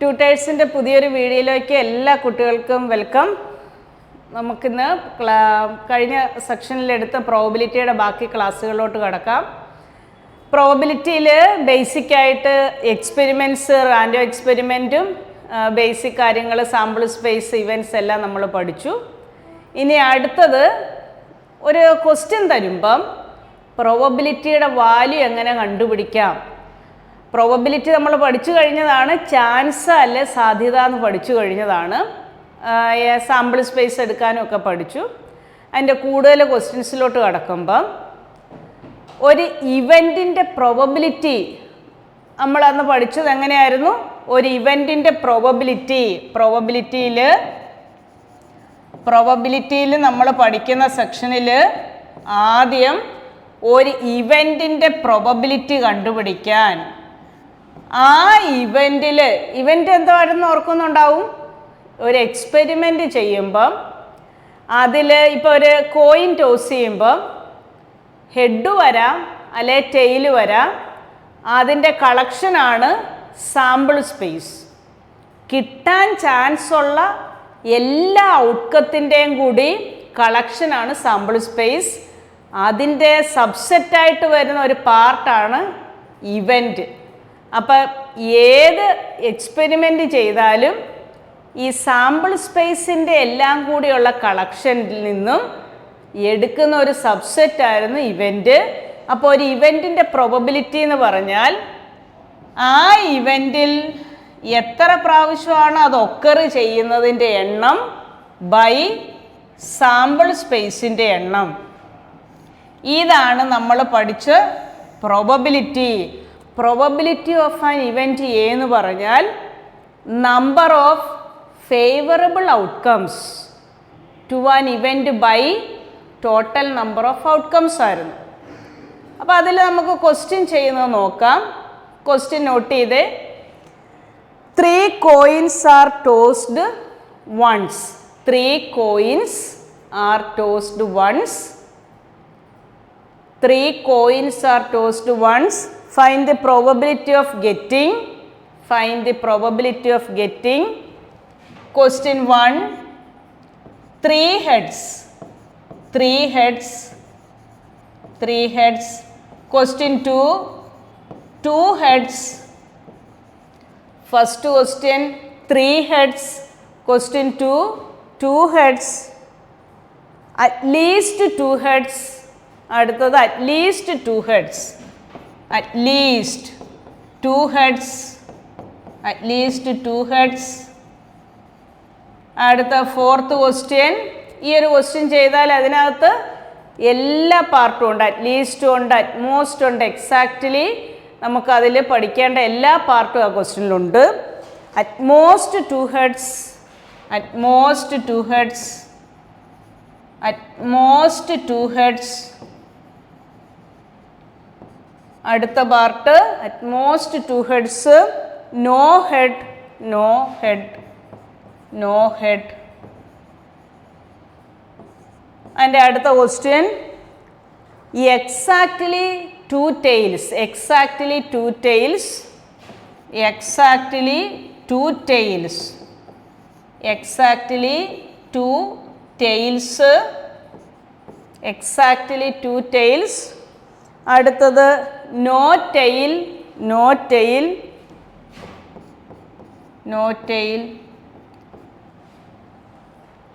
ട്യൂട്ടേഴ്സിൻ്റെ പുതിയൊരു വീഡിയോയിലേക്ക് എല്ലാ കുട്ടികൾക്കും വെൽക്കം. നമുക്കിന്ന് കഴിഞ്ഞ സെക്ഷനിലെടുത്ത പ്രോബബിലിറ്റിയുടെ ബാക്കി ക്ലാസ്സുകളിലോട്ട് കടക്കാം. പ്രോബബിലിറ്റിയിൽ ബേസിക്കായിട്ട് എക്സ്പെരിമെൻറ്റ്സ്, റാൻഡം എക്സ്പെരിമെൻറ്റും ബേസിക് കാര്യങ്ങൾ, സാമ്പിൾ സ്പേസ്, ഇവൻറ്റ്സ് എല്ലാം നമ്മൾ പഠിച്ചു. ഇനി അടുത്തത് ഒരു ക്വസ്റ്റ്യൻ തരുമ്പം പ്രോബബിലിറ്റിയുടെ വാല്യൂ എങ്ങനെ കണ്ടുപിടിക്കാം. പ്രോബബിലിറ്റി നമ്മൾ പഠിച്ചു കഴിഞ്ഞതാണ്, ചാൻസ് അല്ലെ സാധ്യത എന്ന് പഠിച്ചു കഴിഞ്ഞതാണ്. സാമ്പിൾ സ്പേസ് എടുക്കാനും ഒക്കെ പഠിച്ചു. അതിൻ്റെ കൂടുതൽ ക്വസ്റ്റ്യൻസിലോട്ട് കടക്കുമ്പം ഒരു ഇവൻറ്റിൻ്റെ പ്രോബബിലിറ്റി നമ്മളന്ന് പഠിച്ചത് എങ്ങനെയായിരുന്നു? ഒരു ഇവൻറ്റിൻ്റെ പ്രോബബിലിറ്റിയിൽ നമ്മൾ പഠിക്കുന്ന സെക്ഷനിൽ ആദ്യം ഒരു ഇവൻറ്റിൻ്റെ പ്രോബബിലിറ്റി കണ്ടുപിടിക്കാൻ, ആ ഇവൻറ്റ് എന്താണെന്ന് ഓർക്കുന്നുണ്ടാവും. ഒരു എക്സ്പെരിമെൻ്റ് ചെയ്യുമ്പം അതിൽ ഇപ്പോൾ ഒരു കോയിൻ ടോസ് ചെയ്യുമ്പം ഹെഡ് വരാം അല്ലെ ടെയിൽ വരാം. അതിൻ്റെ കളക്ഷനാണ് സാമ്പിൾ സ്പേസ്. കിട്ടാൻ ചാൻസ് ഉള്ള എല്ലാ ഔട്ട്കത്തിൻ്റെയും കൂടി കളക്ഷനാണ് സാമ്പിൾ സ്പേസ്. അതിൻ്റെ സബ്സെറ്റായിട്ട് വരുന്ന ഒരു പാർട്ടാണ് ഇവൻറ്റ്. അപ്പം ഏത് എക്സ്പെരിമെൻ്റ് ചെയ്താലും ഈ സാമ്പിൾ സ്പേസിൻ്റെ എല്ലാം കൂടിയുള്ള കളക്ഷനിൽ നിന്നും എടുക്കുന്ന ഒരു സബ്സെറ്റായിരുന്നു ഇവൻറ്റ്. അപ്പോൾ ഒരു ഇവൻറ്റിൻ്റെ പ്രോബബിലിറ്റി എന്ന് പറഞ്ഞാൽ ആ ഇവൻറ്റിൽ എത്ര പ്രാവശ്യമാണ് അത് ഒക്കർ ചെയ്യുന്നതിൻ്റെ എണ്ണം ബൈ സാമ്പിൾ സ്പേസിൻ്റെ എണ്ണം. ഇതാണ് നമ്മൾ പഠിച്ച പ്രോബബിലിറ്റി ഓഫ് ആൻ ഇവൻറ്റ് എന്ന് പറഞ്ഞാൽ number of favourable outcomes to an event by total number of outcomes ആയിരുന്നു. അപ്പോൾ അതിൽ നമുക്ക് ക്വസ്റ്റ്യൻ ചെയ്യുന്നത് നോക്കാം. ക്വസ്റ്റ്യൻ നോട്ട് ചെയ്തേ. 3 coins are tossed once. 3 coins are tossed once. 3 coins are tossed once. Find the probability of getting. Find the probability of getting. Question 1. 3 heads. 3 heads. 3 heads. Question 2. 2 heads. First question 3 heads. Question 2 2 heads. At least 2 heads. അടുത്തത് at least 2 heads. At least 2 heads. At least 2 heads. അടുത്ത fourth question. ഈ ഒരു question ചെയ്താൽ അതിനകത്ത് എല്ലാ പാർട്ടും ഉണ്ട്. At least ഉണ്ട്, അറ്റ്മോസ്റ്റ് ഉണ്ട്, എക്സാക്ട്ലി നമുക്കതിൽ പഠിക്കേണ്ട എല്ലാ പാർട്ടും ആ ക്വസ്റ്റ്യനിലുണ്ട്. At most 2 heads. At most 2 heads. At most 2 heads. അടുത്ത part at most 2 heads. No head, no head, no head. അതിൻ്റെ അടുത്ത question exactly 2 tails. Exactly 2 tails. Exactly 2 tails. Exactly 2 tails. Exactly 2 tails. അടുത്തത് no tail, no tail, no tail.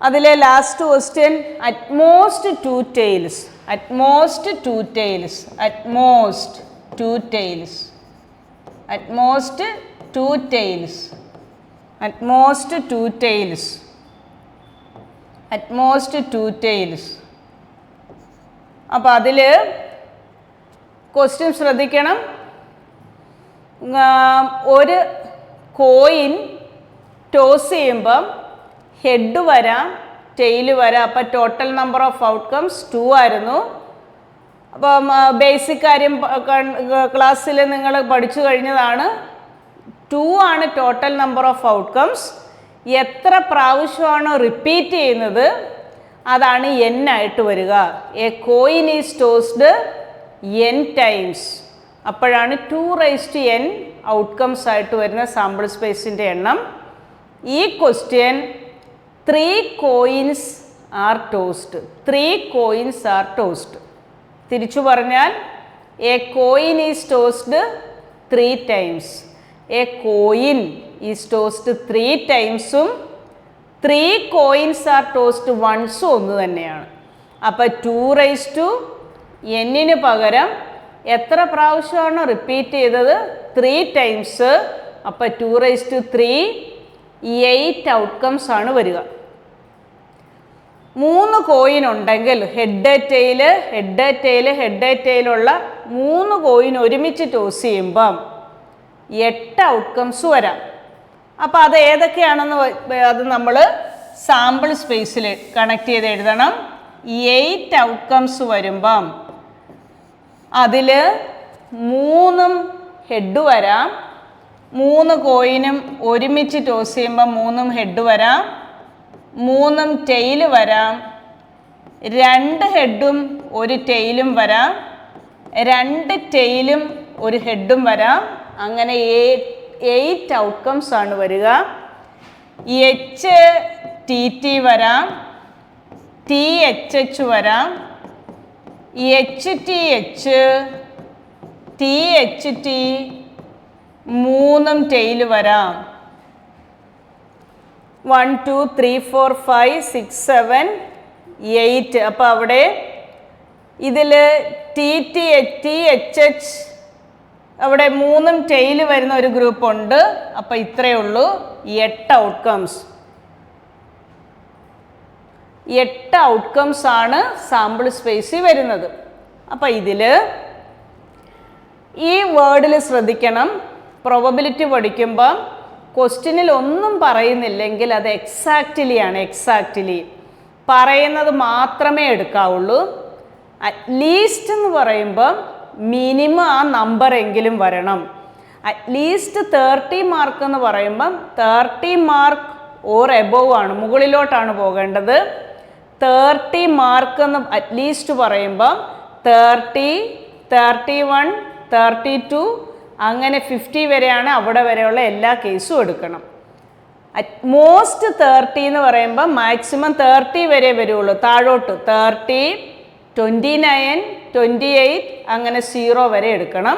അതിലെ last question utmost 2 tails. Utmost 2 tails. Utmost 2 tails. Utmost 2 tails. Utmost 2 tails. Utmost 2 tails. അപ്പോൾ അതിൽ question ശ്രദ്ധിക്കണം. ഒരു coin toss ചെയ്യുമ്പം head വരാം, tail വരാം. അപ്പം ടോട്ടൽ നമ്പർ ഓഫ് ഔട്ട്കംസ് 2 ആയിരുന്നു. അപ്പം ബേസിക് കാര്യം ക്ലാസ്സിൽ നിങ്ങൾ പഠിച്ചു കഴിഞ്ഞതാണ്. 2 ആണ് ടോട്ടൽ നമ്പർ ഓഫ് ഔട്ട്കംസ്. എത്ര പ്രാവശ്യമാണോ റിപ്പീറ്റ് ചെയ്യുന്നത് അതാണ് n ആയിട്ട് വരിക. A coin is tossed n times. അപ്പോഴാണ് 2 raised to n ഔട്ട്കംസ് ആയിട്ട് വരുന്ന സാമ്പിൾ സ്പേസിൻ്റെ എണ്ണം. ഈ question 3 coins are tossed. 3 coins are tossed. തിരിച്ചു പറഞ്ഞാൽ A coin is tossed 3 times. A coin is tossed 3 timesഉം 3 coins are tossed onceഉം ഒന്ന് തന്നെയാണ്. അപ്പോൾ 2 raised to n പകരം എത്ര പ്രാവശ്യമാണ് റിപ്പീറ്റ് ചെയ്തത്? 3 times. അപ്പോൾ 2 raised to 3 8 ഔട്ട്കംസ് ആണ് വരിക. 3 കോയിൻ ഉണ്ടെങ്കിൽ ഹെഡ് ടെയിലുള്ള 3 കോയിൻ ഒരുമിച്ച് ടോസ് ചെയ്യുമ്പം 8 ഔട്ട്കംസ് വരാം. അപ്പോൾ അത് ഏതൊക്കെയാണെന്ന് അത് നമ്മൾ സാമ്പിൾ സ്പേസിൽ കണക്ട് ചെയ്ത് എഴുതണം. 8 ഔട്ട്കംസ് വരുമ്പം അതിൽ 3 ഹെഡ് വരാം. 3 കോയിനും ഒരുമിച്ച് ടോസ് ചെയ്യുമ്പോൾ 3 ഹെഡ് വരാം. 3 ടെയിൽ വരാം. 2 ഹെഡും 1 ടെയിലും വരാം. 2 ടെയിലും 1 ഹെഡും വരാം. അങ്ങനെ 8 ഔട്ട്കംസ് ആണ് വരിക. എച്ച് ടി ടി വരാം. ടി എച്ച് എച്ച് വരാം. H T H T H T 3 tail വരാം. 1 2 3 4 5 6 7 8. അപ്പോൾ അവിടെ ഇതിൽ T T T H H അവിടെ 3 ടെയിൽ വരുന്ന ഒരു ഗ്രൂപ്പ് ഉണ്ട്. അപ്പോൾ ഇത്രയേ ഉള്ളൂ. 8 ഔട്ട്കംസ്. 8 ഔട്ട്കംസ് ആണ് സാമ്പിൾ സ്പേസിൽ വരുന്നത്. അപ്പോൾ ഇതിൽ ഈ വേർഡിൽ ശ്രദ്ധിക്കണം. പ്രോബബിലിറ്റി പഠിക്കുമ്പം ക്വസ്റ്റ്യനിൽ ഒന്നും പറയുന്നില്ലെങ്കിൽ അത് എക്സാക്റ്റ്ലി പറയുന്നത് മാത്രമേ എടുക്കാവുള്ളൂ. അറ്റ്ലീസ്റ്റ് എന്ന് പറയുമ്പം മിനിമം ആ നമ്പർ എങ്കിലും വരണം. അറ്റ്ലീസ്റ്റ് 30 മാർക്ക് എന്ന് പറയുമ്പം 30 മാർക്ക് ഓർ എബോവ് ആണ്, മുകളിലോട്ടാണ് പോകേണ്ടത്. 30 മാർക്ക് എന്ന് അറ്റ്ലീസ്റ്റ് പറയുമ്പം 30, 31, 32 അങ്ങനെ 50 വരെയാണ്. അവിടെ വരെയുള്ള എല്ലാ കേസും എടുക്കണം. അറ്റ്മോസ്റ്റ് 30 എന്ന് പറയുമ്പോൾ മാക്സിമം 30 വരെ വരുള്ളൂ. താഴോട്ട് 30, 29, 28 അങ്ങനെ 0 വരെ എടുക്കണം.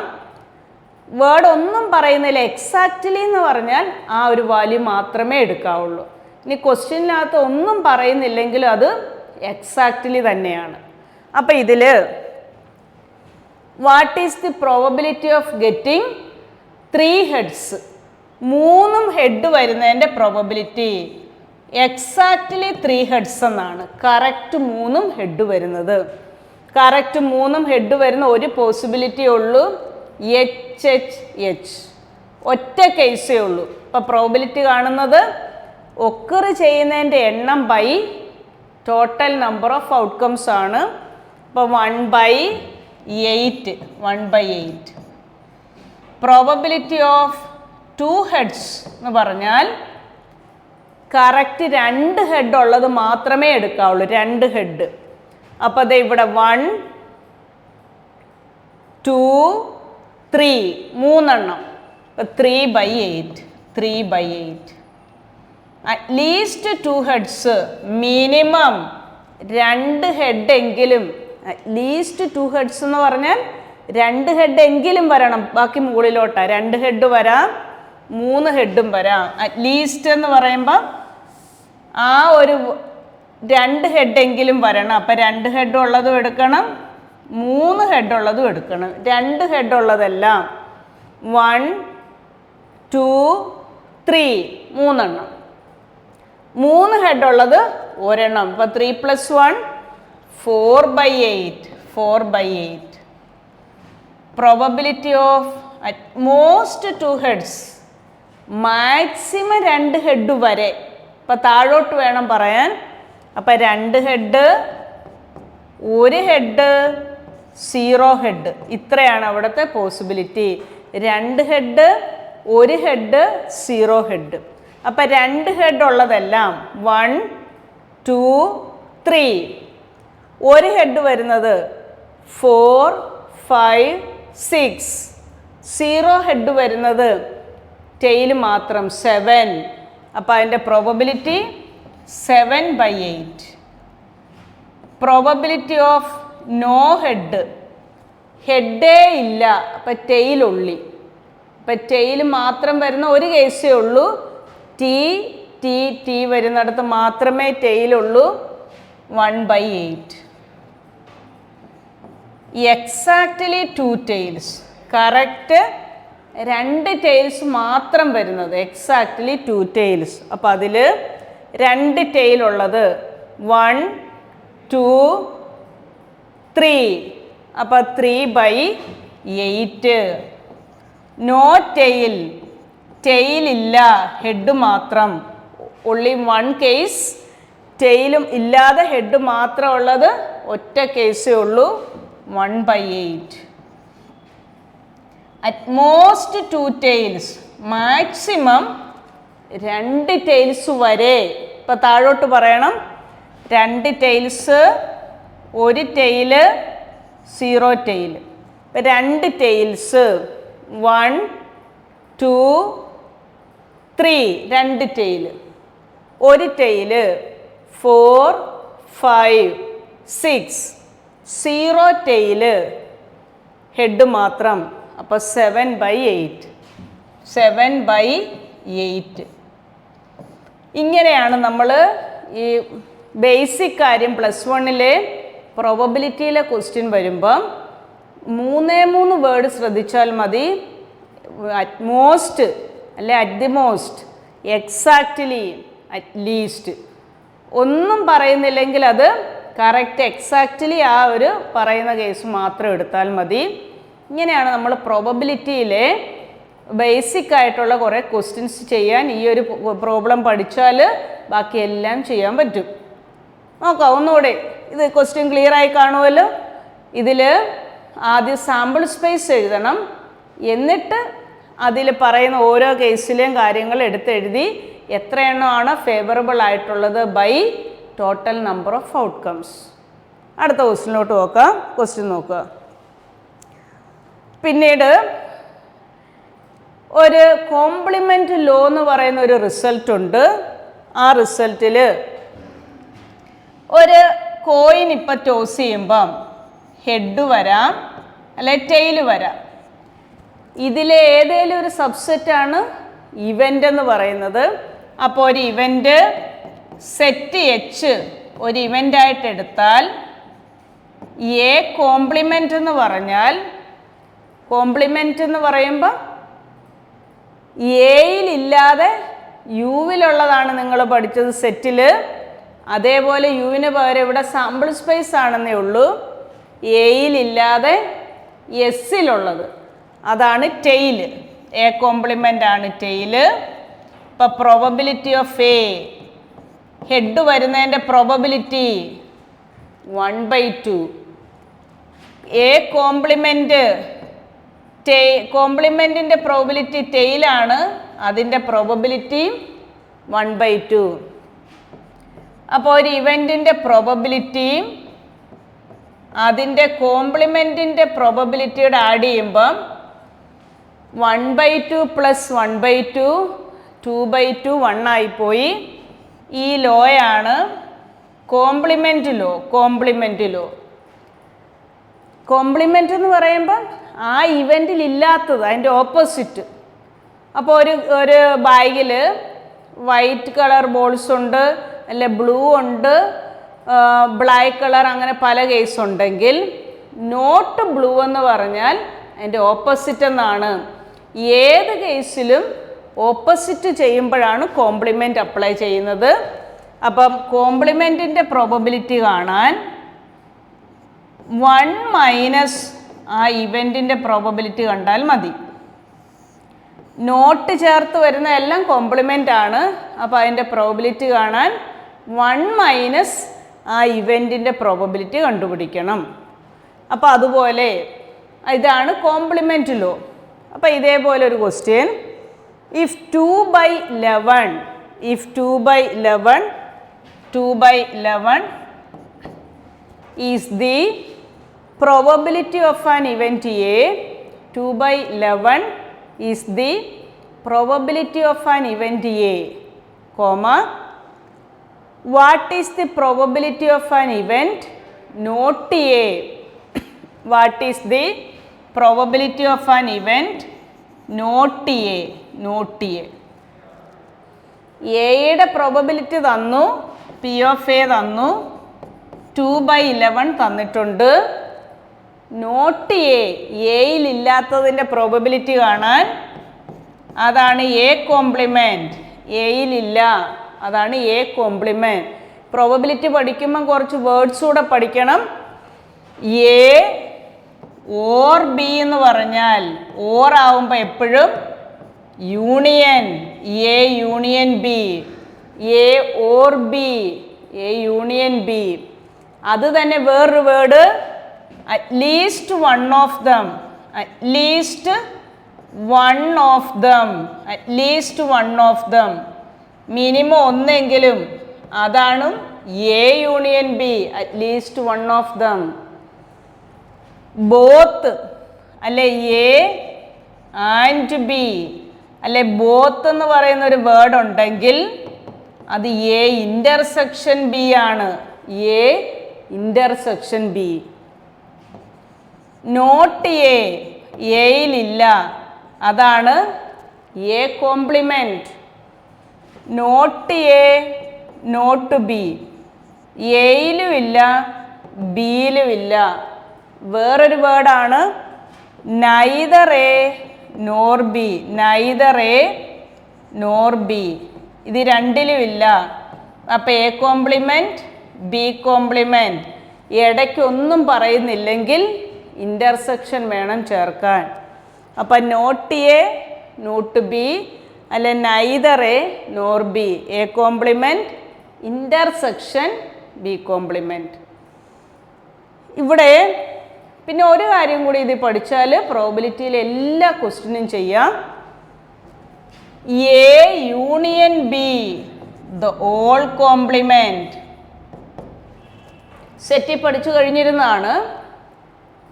വേർഡ് ഒന്നും പറയുന്നില്ല. എക്സാക്റ്റ്ലി എന്ന് പറഞ്ഞാൽ ആ ഒരു വാല്യൂ മാത്രമേ എടുക്കാവുള്ളൂ. ഇനി ക്വസ്റ്റ്യനകത്ത് ഒന്നും പറയുന്നില്ലെങ്കിലും അത് എക്സാക്റ്റ്ലി തന്നെയാണ്. അപ്പം ഇതിൽ what is the probability of getting 3 heads? 3 head വരുന്നതിൻ്റെ പ്രോബബിലിറ്റി എക്സാക്റ്റ്ലി 3 ഹെഡ്സ് എന്നാണ്. കറക്റ്റ് 3 ഹെഡ് വരുന്നത്. കറക്റ്റ് 3 ഹെഡ് വരുന്ന ഒരു പോസിബിലിറ്റി ഉള്ളൂ. എച്ച് എച്ച് എച്ച് ഒറ്റ കേസേ ഉള്ളൂ. ഇപ്പോൾ പ്രോബിലിറ്റി കാണുന്നത് ഒക്കർ ചെയ്യുന്നതിൻ്റെ എണ്ണം by total number of outcomes ആണ്. ഇപ്പോൾ 1/8. പ്രോബബിലിറ്റി ഓഫ് 2 ഹെഡ്സ് എന്ന് പറഞ്ഞാൽ കറക്റ്റ് 2 ഹെഡ് ഉള്ളത് മാത്രമേ എടുക്കാവുള്ളൂ. 2 ഹെഡ്. അപ്പോൾ അത് ഇവിടെ 1 2 3 3 അപ്പോൾ 3/8. അറ്റ്ലീസ്റ്റ് 2 ഹെഡ്സ്, മിനിമം 2 ഹെഡ് എങ്കിലും. അറ്റ്ലീസ്റ്റ് 2 ഹെഡ്സ് എന്ന് പറഞ്ഞാൽ 2 ഹെഡ് എങ്കിലും വരണം. ബാക്കി മുകളിലോട്ടാണ്. 2 ഹെഡ് വരാം, 3 ഹെഡും വരാം. അറ്റ്ലീസ്റ്റ് എന്ന് പറയുമ്പോൾ ആ ഒരു 2 ഹെഡ് എങ്കിലും വരണം. അപ്പം 2 ഹെഡ് ഉള്ളതും എടുക്കണം, 3 ഹെഡ് ഉള്ളതും എടുക്കണം. 2 ഹെഡ് ഉള്ളതെല്ലാം 1 2 3 3 3 ഹെഡ് ഉള്ളത് ഒരെണ്ണം. ഇപ്പം 3 + 1 4/8. Probability of at most 2 heads, maximum 2 head വരെ. ഇപ്പം താഴോട്ട് വേണം പറയാൻ. അപ്പം 2 ഹെഡ്, 1 ഹെഡ്, 0 ഹെഡ്. ഇത്രയാണ് അവിടുത്തെ പോസിബിലിറ്റി. 2 head, 1 head, 0 head. അപ്പം 2 ഹെഡ് ഉള്ളതെല്ലാം 1 2 3. 1 ഹെഡ് വരുന്നത് 4 5 6. സീറോ ഹെഡ് വരുന്നത് ടെയിൽ മാത്രം 7. അപ്പോൾ അതിൻ്റെ probability 7/8. Probability of no head, ഹെഡേ ഇല്ല, അപ്പം ടെയിൽ ഉള്ളി. അപ്പം ടെയിൽ മാത്രം വരുന്ന ഒരു കേസേ ഉള്ളൂ, ടി ടി ടി വരുന്നിടത്ത് മാത്രമേ ടെയിലുള്ളൂ, 1/8. എക്സാക്ട്ലി 2 tails, കറക്റ്റ് 2 tails മാത്രം വരുന്നത്, എക്സാക്ട്ലി 2 tails. അപ്പം അതിൽ 2 tail ഉള്ളത് 1, 2, 3. അപ്പം 3/8. നോ ടെയിൽ, ടെയിലില്ല, ഹെഡ് മാത്രം. only 1 case, ടെയിലും ഇല്ലാതെ ഹെഡ് മാത്രം ഉള്ളത് ഒറ്റ കേസേ ഉള്ളൂ, 1/8. At most 2 tails, maximum 2 tails വരെ. ഇപ്പം താഴോട്ട് പറയണം, 2 tails, 1 tail, 0 tail. ഇപ്പം 2 tails, 1, 2, 3, 2 tail. 1 tail, 4, 5, 6. 0 tail, head മാത്രം. അപ്പോൾ 7/8. 7/8. ഇങ്ങനെയാണ് നമ്മൾ ഈ ബേസിക് കാര്യം +1-ലെ പ്രോബബിലിറ്റിയിലെ ക്വസ്റ്റ്യൻ വരുമ്പം 3 വേർഡ് ശ്രദ്ധിച്ചാൽ മതി. അറ്റ് മോസ്റ്റ്, അല്ലെ at the most, exactly, at least. ഒന്നും പറയുന്നില്ലെങ്കിൽ അത് കറക്റ്റ് എക്സാക്ട്ലി ആ ഒരു പറയുന്ന കേസ് മാത്രം എടുത്താൽ മതി. ഇങ്ങനെയാണ് നമ്മൾ പ്രോബബിലിറ്റിയിലെ ബേസിക് ആയിട്ടുള്ള കുറേ ക്വസ്റ്റ്യൻസ് ചെയ്യാൻ. ഈ ഒരു പ്രോബ്ലം പഠിച്ചാൽ ബാക്കിയെല്ലാം ചെയ്യാൻ പറ്റും. നോക്കാം ഒന്നുകൂടെ. ഇത് ക്വസ്റ്റ്യൻ ക്ലിയർ ആയി കാണുമല്ലോ. ഇതിൽ ആദ്യം സാമ്പിൾ സ്പേസ് എഴുതണം, എന്നിട്ട് അതിൽ പറയുന്ന ഓരോ കേസിലെയും കാര്യങ്ങൾ എടുത്തെഴുതി എത്ര എണ്ണമാണ് ഫേവറബിൾ ആയിട്ടുള്ളത് by total number of outcomes. അടുത്ത ക്വസ്റ്റ്യനിലോട്ട് നോക്കാം. ക്വസ്റ്റ്യൻ നോക്കുക. പിന്നീട് ഒരു കോംപ്ലിമെൻറ്റ് ലോ എന്ന് പറയുന്ന ഒരു റിസൾട്ട് ഉണ്ട്. ആ റിസൾട്ടിൽ ഒരു കോയിൻ ഇപ്പം ടോസ് ചെയ്യുമ്പം ഹെഡ് വരാം, അല്ലെ ടെയിൽ വരാം. ഇതിലെ ഏതെങ്കിലും ഒരു സബ്സെറ്റാണ് ഇവൻ്റ് എന്ന് പറയുന്നത്. അപ്പോൾ ഒരു ഇവൻ്റ് സെറ്റ് എച്ച് ഒരു ഇവൻ്റായിട്ട് എടുത്താൽ എ കോംപ്ലിമെൻ്റ് എന്ന് പറഞ്ഞാൽ, കോംപ്ലിമെൻ്റ് എന്ന് പറയുമ്പോൾ എയിലില്ലാതെ യുവിലുള്ളതാണ് നിങ്ങൾ പഠിച്ചത് സെറ്റിൽ. അതേപോലെ യുവിന് പകരം ഇവിടെ സാമ്പിൾ സ്പേസ് ആണെന്നേ ഉള്ളൂ. എയിലില്ലാതെ എസ്സിലുള്ളത് അതാണ് ടെയിൽ. എ കോംപ്ലിമെൻ്റ് ആണ് ടെയിൽ. ഇപ്പം പ്രോബബിലിറ്റി ഓഫ് എ, ഹെഡ് വരുന്നതിൻ്റെ പ്രോബബിലിറ്റി 1/2. എ കോംപ്ലിമെൻ്റ്, കോംപ്ലിമെൻറ്റിൻ്റെ പ്രോബബിലിറ്റി ടെയിലാണ്, അതിൻ്റെ പ്രോബബിലിറ്റി 1/2. അപ്പോൾ ഒരു ഇവൻറ്റിൻ്റെ പ്രോബബിലിറ്റിയും അതിൻ്റെ കോംപ്ലിമെൻറ്റിൻ്റെ പ്രോബബിലിറ്റിയോട് ആഡ് ചെയ്യുമ്പം 1/2 + 1/2, 2/2, 1 ആയിപ്പോയി. ഈ ലോയാണ് complement law. Complement law, complement എന്ന് പറയുമ്പം ആ ഇവൻറ്റിൽ ഇല്ലാത്തത്, അതിൻ്റെ ഓപ്പോസിറ്റ്. അപ്പോൾ ഒരു ബാഗിൽ വൈറ്റ് കളർ ബോൾസ് ഉണ്ട്, അല്ലെ ബ്ലൂ ഉണ്ട്, ബ്ലാക്ക് കളർ, അങ്ങനെ പല കേസ് ഉണ്ടെങ്കിൽ നോട്ട് ബ്ലൂ എന്ന് പറഞ്ഞാൽ അതിൻ്റെ ഓപ്പോസിറ്റ് എന്നാണ്. ഏത് കേസിലും ഓപ്പോസിറ്റ് ചെയ്യുമ്പോഴാണ് കോംപ്ലിമെൻ്റ് അപ്ലൈ ചെയ്യുന്നത്. അപ്പം കോംപ്ലിമെൻറ്റിൻ്റെ പ്രോബബിലിറ്റി കാണാൻ 1 - ആ ഇവൻറ്റിൻ്റെ പ്രോബബിലിറ്റി കണ്ടാൽ മതി. നോട്ട് ചേർത്ത് വരുന്ന എല്ലാം കോംപ്ലിമെൻ്റ് ആണ്. അപ്പോൾ അതിൻ്റെ പ്രോബബിലിറ്റി കാണാൻ 1 - ആ ഇവൻറ്റിൻ്റെ പ്രോബബിലിറ്റി കണ്ടുപിടിക്കണം. അപ്പോൾ അതുപോലെ ഇതാണ് കോംപ്ലിമെൻ്റ് ലോ. അപ്പോൾ ഇതേപോലെ ഒരു question, if 2/11 is the probability of an event A 2 by 11 is the probability of an event A, comma, what is the probability of an event not A? What is the probability of an event not A? Not A. എയുടെ probability തന്നു, P of A തന്നു, 2 by 11 തന്നിട്ടുണ്ട്. Not എയിലില്ലാത്തതിൻ്റെ probability കാണാൻ അതാണ് A compliment. എയിലില്ല, അതാണ് A compliment. Probability പഠിക്കുമ്പം കുറച്ച് words കൂടെ പഠിക്കണം. എ ഓർ ബി എന്ന് പറഞ്ഞാൽ ഓർ ആവുമ്പോൾ എപ്പോഴും union, A union B, A or B, A union B. അത് തന്നെ വേറൊരു word at least one of them, at least one of them, at least one of them, minimum ഒന്നെങ്കിലും. അതാണ് A union B, at least one of them. Both അല്ലെ A and B അല്ലെ both എന്ന് പറയുന്ന ഒരു വേർഡ് ഉണ്ടെങ്കിൽ അത് എ ഇൻ്റർസെക്ഷൻ ബി ആണ്. A intersection B. നോട്ട് എയിലില്ല, അതാണ് A complement. Not A not B, എയിലും ഇല്ല ബിയിലും ഇല്ല. വേറൊരു വേർഡാണ് neither A nor B, neither A nor B. ഇത് രണ്ടിലും ഇല്ല. അപ്പോൾ എ കോംപ്ലിമെൻറ്റ് ബി കോംപ്ലിമെൻറ്റ്. ഇടയ്ക്കൊന്നും പറയുന്നില്ലെങ്കിൽ ഇൻ്റർസെക്ഷൻ വേണം ചേർക്കാൻ. അപ്പം നോട്ട് എ നോട്ട് ബി അല്ലെ neither A nor B, A complement intersection B complement. ഇവിടെ പിന്നെ ഒരു കാര്യം കൂടി ഇത് പഠിച്ചാൽ പ്രോബബിലിറ്റിയിൽ എല്ലാ ക്വസ്റ്റ്യനും ചെയ്യാം. A union B the all complement സെറ്റിൽ പഠിച്ചു കഴിഞ്ഞിരുന്നതാണ്.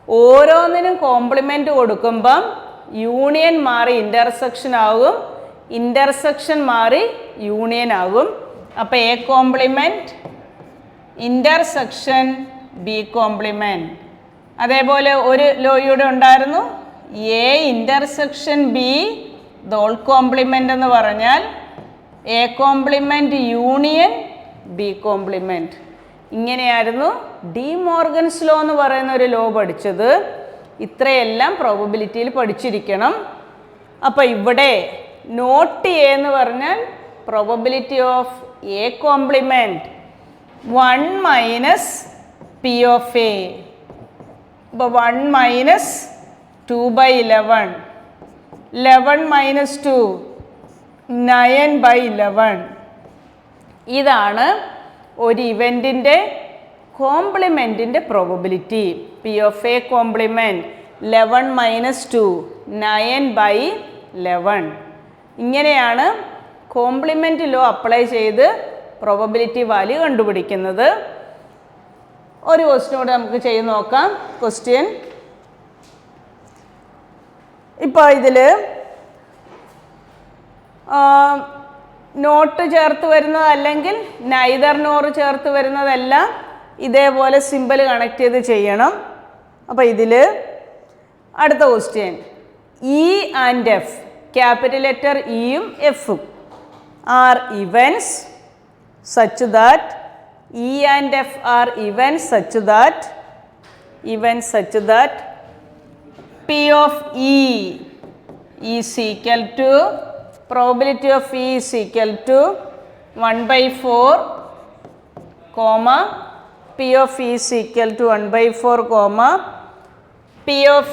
ഓരോന്നിനും കോംപ്ലിമെൻറ്റ് കൊടുക്കുമ്പം യൂണിയൻ മാറി ഇൻ്റർസെക്ഷൻ ആകും, ഇൻ്റർസെക്ഷൻ മാറി യൂണിയൻ ആകും. അപ്പോൾ A complement intersection B complement. അതേപോലെ ഒരു ലോയുടെ ഉണ്ടായിരുന്നു A intersection B the whole complement എന്ന് പറഞ്ഞാൽ A complement union B complement. ഇങ്ങനെയായിരുന്നു ഡി മോർഗൻസ് ലോ എന്ന് പറയുന്ന ഒരു ലോ പഠിച്ചത്. ഇത്രയെല്ലാം പ്രോബബിലിറ്റിയിൽ പഠിച്ചിരിക്കണം. അപ്പോൾ ഇവിടെ നോട്ട് എ എന്ന് പറഞ്ഞാൽ probability of A compliment 1 minus P of A. അപ്പോൾ 1 മൈനസ് 2 by 11, 11 മൈനസ് 2 9 by 11. ഇതാണ് ഒരു ഇവൻറ്റിൻ്റെ കോംപ്ലിമെൻറ്റിൻ്റെ probability. P of A complement 11 minus 2 9 by 11. ഇങ്ങനെയാണ് കോംപ്ലിമെൻറ്റ് ലോ അപ്ലൈ ചെയ്ത് പ്രോബബിലിറ്റി വാല്യൂ കണ്ടുപിടിക്കുന്നത്. ഒരു ക്വസ്റ്റ്യൻ കൂടെ നമുക്ക് ചെയ്ത് നോക്കാം. ക്വസ്റ്റ്യൻ ഇപ്പോൾ ഇതിൽ നോട്ട് ചേർത്ത് വരുന്നത് അല്ലെങ്കിൽ നൈദർ നോർ ചേർത്ത് വരുന്നതെല്ലാം ഇതേപോലെ സിമ്പിൾ കണക്ട് ചെയ്ത് ചെയ്യണം. അപ്പോൾ ഇതിൽ അടുത്ത question E and F, capital letter ഇയും എഫും are events such that E and F are events such that P of E is equal to probability of E is equal to 1 by 4 comma P of E is equal to 1 by 4 comma P of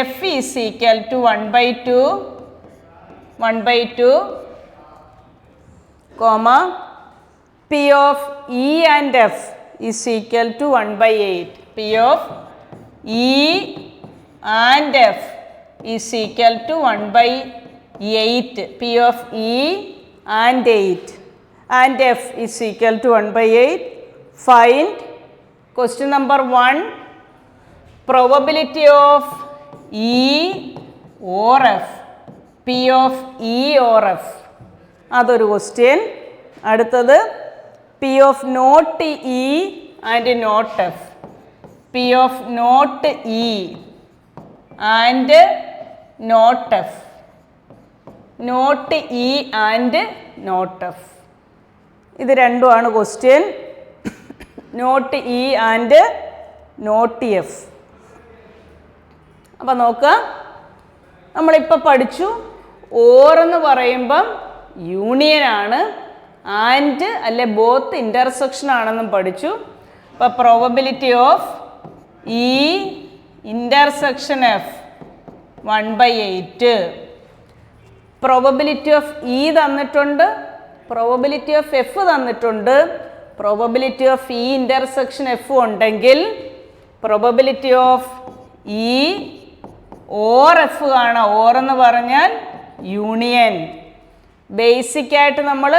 F is equal to 1 by 2 comma P of E and F is equal to 1 by 8. P of E and F is equal to 1 by 8. P of E and 8 and F is equal to 1 by 8. Find question number 1, probability of E or F, P of E or F, അതൊരു question. അടുത്തത് P of not E and not F, P of not E and not F, not E and not F, ഇത് രണ്ടുമാണ് question. Not E and not F. അപ്പം നോക്കുക, നമ്മളിപ്പോൾ പഠിച്ചു or എന്ന് പറയുമ്പം യൂണിയനാണ്, ആൻഡ് അല്ലെ ബോത്ത് ഇൻ്റർസെക്ഷൻ ആണെന്നും പഠിച്ചു. അപ്പോൾ probability of E intersection F 1/8. Probability of E തന്നിട്ടുണ്ട്, പ്രോബബിലിറ്റി ഓഫ് എഫ് തന്നിട്ടുണ്ട്. Probability of E intersection F ഉണ്ടെങ്കിൽ probability of E or F കാണാം. ഓർ എന്ന് പറഞ്ഞാൽ യൂണിയൻ. ബേസിക്കായിട്ട് നമ്മൾ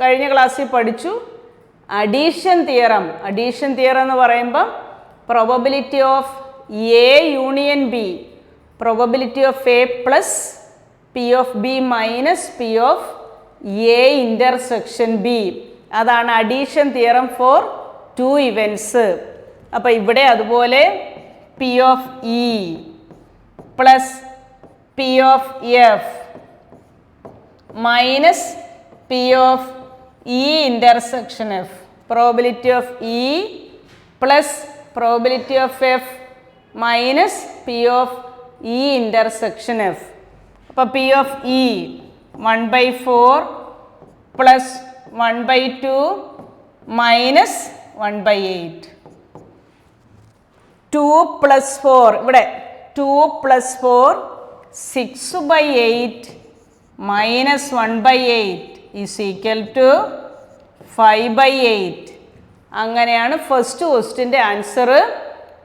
കഴിഞ്ഞ ക്ലാസ്സിൽ പഠിച്ചു അഡീഷൻ തിയറം. അഡീഷൻ തിയറം എന്ന് പറയുമ്പം probability of A union B, probability of A plus P of B minus P of A intersection B, അതാണ് അഡീഷൻ തിയറം ഫോർ 2 ഇവൻറ്റ്സ്. അപ്പോൾ ഇവിടെ അതുപോലെ P of E plus P of F minus P of E intersection F, probability of E plus probability of F minus P of E intersection F. അപ്പോൾ P of E 1/4 plus 1/2 minus 1/8. 2 + 4, ഇവിടെ 2 + 4 6/8 minus 1/8 is equal to 5/8. അങ്ങനെയാണ് first ക്വസ്റ്റിൻ്റെ answer.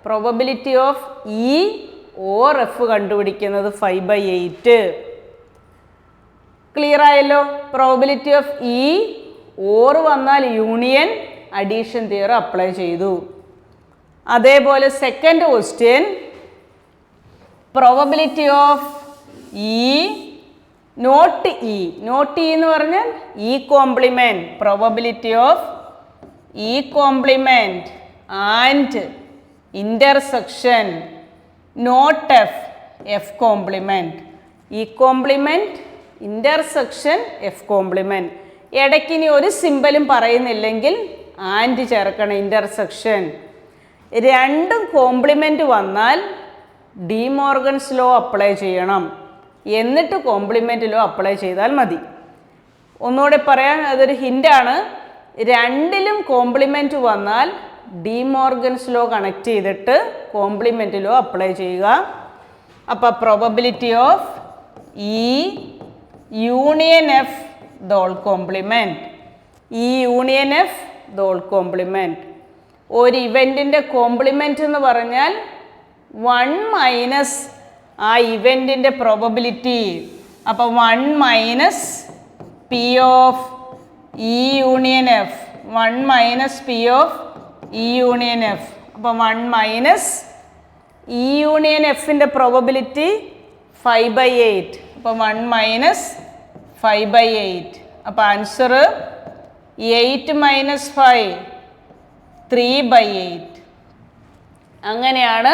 Probability of E or F കണ്ടുപിടിക്കുന്നത് 5/8. Clear ആയല്ലോ? Probability of E or വന്നാൽ union, addition theorem apply ചെയ്തു. അതേപോലെ second question probability of E not E. Not E എന്ന് പറഞ്ഞാൽ E complement. Probability of E complement and intersection not F, F complement. E complement intersection F complement. ഇടയ്ക്ക് ഇനി ഒരു സിമ്പലും പറയുന്നില്ലെങ്കിൽ ആൻഡ് ചേർക്കണം, ഇൻ്റർസെക്ഷൻ. രണ്ടും കോംപ്ലിമെൻറ്റ് വന്നാൽ ഡി മോർഗൻസ് ലോ അപ്ലൈ ചെയ്യണം, എന്നിട്ട് കോംപ്ലിമെൻറ്റ് ലോ അപ്ലൈ ചെയ്താൽ മതി. ഒന്നുകൂടെ പറയാൻ, അതൊരു ഹിൻ്റാണ്. രണ്ടിലും കോംപ്ലിമെൻറ്റ് വന്നാൽ ഡി മോർഗൻസ് ലോ കണക്ട് ചെയ്തിട്ട് കോംപ്ലിമെൻറ്റ് ലോ അപ്ലൈ ചെയ്യുക. അപ്പോൾ probability of E union F the whole complement, E union F the whole complement. ഒരു ഇവൻറ്റിൻ്റെ കോംപ്ലിമെൻറ്റ് എന്ന് പറഞ്ഞാൽ 1 മൈനസ് ആ ഇവൻറ്റിൻ്റെ പ്രോബബിലിറ്റി. അപ്പോൾ 1 minus P of E union F, 1 minus P of E union F. അപ്പോൾ 1 minus E union എഫിൻ്റെ probability 5/8. അപ്പോൾ 1 minus 5/8. അപ്പോൾ ആൻസർ 8 മൈനസ് 5 3/8. അങ്ങനെയാണ്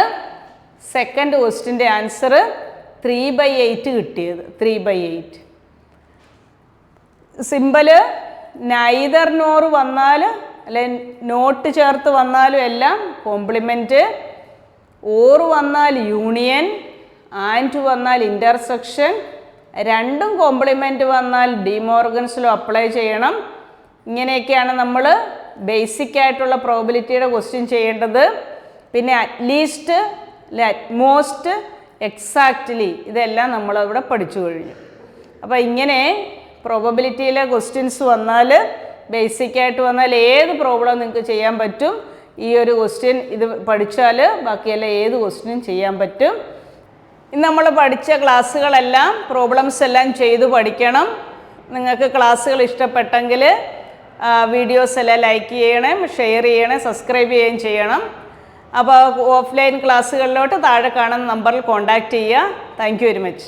സെക്കൻഡ് ക്വസ്റ്റിൻ്റെ ആൻസർ 3/8 കിട്ടിയത്. 3/8. സിമ്പല് നൈദർ നോർ വന്നാൽ അല്ലെ നോട്ട് ചേർത്ത് വന്നാലും എല്ലാം കോംപ്ലിമെൻറ്റ്, ഓർ വന്നാൽ യൂണിയൻ, ആൻഡ് വന്നാൽ ഇൻ്റർസെക്ഷൻ, രണ്ടും കോംപ്ലിമെൻറ്റ് വന്നാൽ ഡി മോർഗൻസ് ലോ അപ്ലൈ ചെയ്യണം. ഇങ്ങനെയൊക്കെയാണ് നമ്മൾ ബേസിക് ആയിട്ടുള്ള പ്രോബബിലിറ്റിയുടെ ക്വസ്റ്റ്യൻ ചെയ്യേണ്ടത്. പിന്നെ അറ്റ്ലീസ്റ്റ് അല്ലെ അറ്റ്മോസ്റ്റ്, എക്സാക്റ്റ്ലി, ഇതെല്ലാം നമ്മളിവിടെ പഠിച്ചു കഴിഞ്ഞു. അപ്പോൾ ഇങ്ങനെ പ്രോബബിലിറ്റിയിലെ ക്വസ്റ്റ്യൻസ് വന്നാൽ, ബേസിക്കായിട്ട് വന്നാൽ ഏത് പ്രോബ്ലം നിങ്ങൾക്ക് ചെയ്യാൻ പറ്റും. ഈ ഒരു ക്വസ്റ്റ്യൻ ഇത് പഠിച്ചാൽ ബാക്കിയെല്ലാം ഏത് ക്വസ്റ്റ്യനും ചെയ്യാൻ പറ്റും. ഇന്ന് നമ്മൾ പഠിച്ച ക്ലാസ്സുകളെല്ലാം പ്രോബ്ലംസ് എല്ലാം ചെയ്തു പഠിക്കണം. നിങ്ങൾക്ക് ക്ലാസ്സുകൾ ഇഷ്ടപ്പെട്ടെങ്കിൽ വീഡിയോസ് എല്ലാം ലൈക്ക് ചെയ്യണം, ഷെയർ ചെയ്യണം, സബ്സ്ക്രൈബ് ചെയ്യുകയും ചെയ്യണം. അപ്പോൾ ഓഫ്ലൈൻ ക്ലാസ്സുകളിലോട്ട് താഴെ കാണുന്ന നമ്പറിൽ കോൺടാക്റ്റ് ചെയ്യുക. Thank you very much.